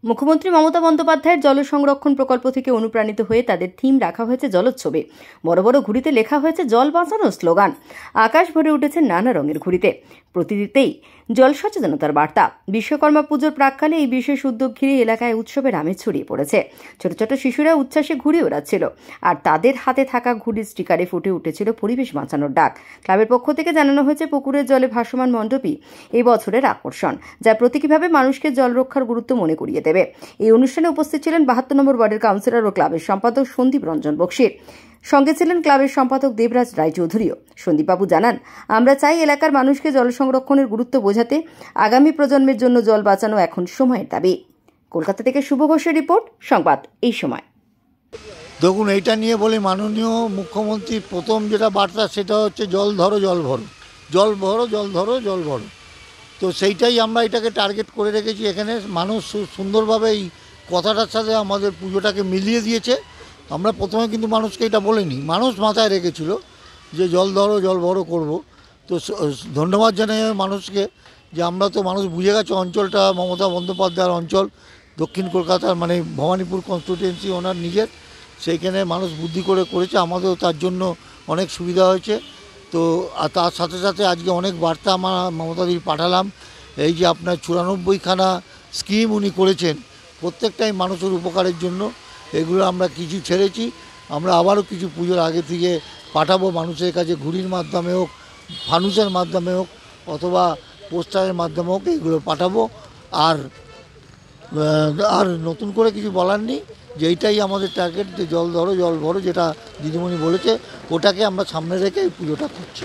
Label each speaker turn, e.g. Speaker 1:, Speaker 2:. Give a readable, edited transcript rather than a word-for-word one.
Speaker 1: মুখ্যমন্ত্রী মমতা বন্দ্যোপাধ্যায়ের জল সংরক্ষণ প্রকল্প থেকে অনুপ্রাণিত হয়ে তাদের থিম রাখা হয়েছে জলোৎসবে। বড় বড় ঘুড়িতে লেখা হয়েছে জল বাঁচানোর স্লোগান। আকাশ ভরে উঠেছে নানা রঙের ঘুড়িতে, প্রতিটিতেই জল সচেতনতার বার্তা। বিশ্বকর্মা পুজোর প্রাক্কালে এই বিশেষ উদ্যোগ ঘিরে এলাকায় উৎসবের আমেজ ছড়িয়ে পড়েছে। ছোট ছোট শিশুরা উচ্ছ্বাসে ঘুড়ি ওড়াচ্ছিল, আর তাদের হাতে থাকা ঘুড়ির স্টিকারে ফুটে উঠেছিল পরিবেশ বাঁচানোর ডাক। ক্লাবের পক্ষ থেকে জানানো হয়েছে, পুকুরের জলে ভাসমান মণ্ডপই এই বছরের আকর্ষণ, যা প্রতীকীভাবে মানুষকে জল রক্ষার গুরুত্ব মনে করিয়ে দেবে। এই অনুষ্ঠানে উপস্থিত ছিলেন ৭২ নম্বর ওয়ার্ডের কাউন্সিলর ও ক্লাবের সম্পাদক সন্দীপ রঞ্জন বক্সির। সঙ্গে ছিলেন ক্লাবের সম্পাদক দেবরাজ রায়চৌধুরীও। সন্দীপবাবু জানান, আমরা চাই এলাকার মানুষকে জল সংরক্ষণের গুরুত্ব বোঝাতে। আগামী প্রজন্মের জন্য জল বাঁচানো এখন সময়ের দাবি। কলকাতা থেকে শুভ ঘোষের রিপোর্ট, সংবাদ এই সময়।
Speaker 2: দেখুন, এইটা নিয়ে বলি, মাননীয় মুখ্যমন্ত্রীর প্রথম যেটা বার্তা সেটা হচ্ছে জল ধরো জল ভরো, জল ভরো জল ধরো জল ভরো। তো সেইটাই আমরা এটাকে টার্গেট করে রেখেছি। এখানে মানুষ সুন্দরভাবে এই কথাটার সাথে আমাদের পুজোটাকে মিলিয়ে দিয়েছে। আমরা প্রথমে কিন্তু মানুষকে এটা বলিনি, মানুষ মাথায় রেখেছিল যে জল ধরো জল ভরো করব। তো ধন্যবাদ জানাই মানুষকে যে আমরা তো মানুষ বুঝে গেছে অঞ্চলটা মমতা বন্দ্যোপাধ্যায়ের অঞ্চল, দক্ষিণ কলকাতার মানে ভবানীপুর কনস্টিটিউয়েন্সি ওনার নিজের, সেইখানে মানুষ বুদ্ধি করে করেছে। আমাদেরও তার জন্য অনেক সুবিধা হয়েছে। তো তার সাথে সাথে আজকে অনেক বার্তা আমরা মমতাদির পাঠালাম। এই যে আপনার ৯৪খানা স্কিম উনি করেছেন, প্রত্যেকটাই মানুষের উপকারের জন্য। এগুলো আমরা কিছু ছেড়েছি, আমরা আবারও কিছু পুজোর আগে থেকে পাঠাবো মানুষের কাছে, ঘুড়ির মাধ্যমে হোক, ফানুসের মাধ্যমে হোক, অথবা পোস্টারের মাধ্যমে হোক, এগুলো পাঠাবো। আর নতুন করে কিছু বলার নেই, যে এইটাই আমাদের টার্গেট, যে জল ধরো জল ভরো, যেটা দিদিমণি বলেছে ওটাকে আমরা সামনে রেখে এই পুজোটা করছি।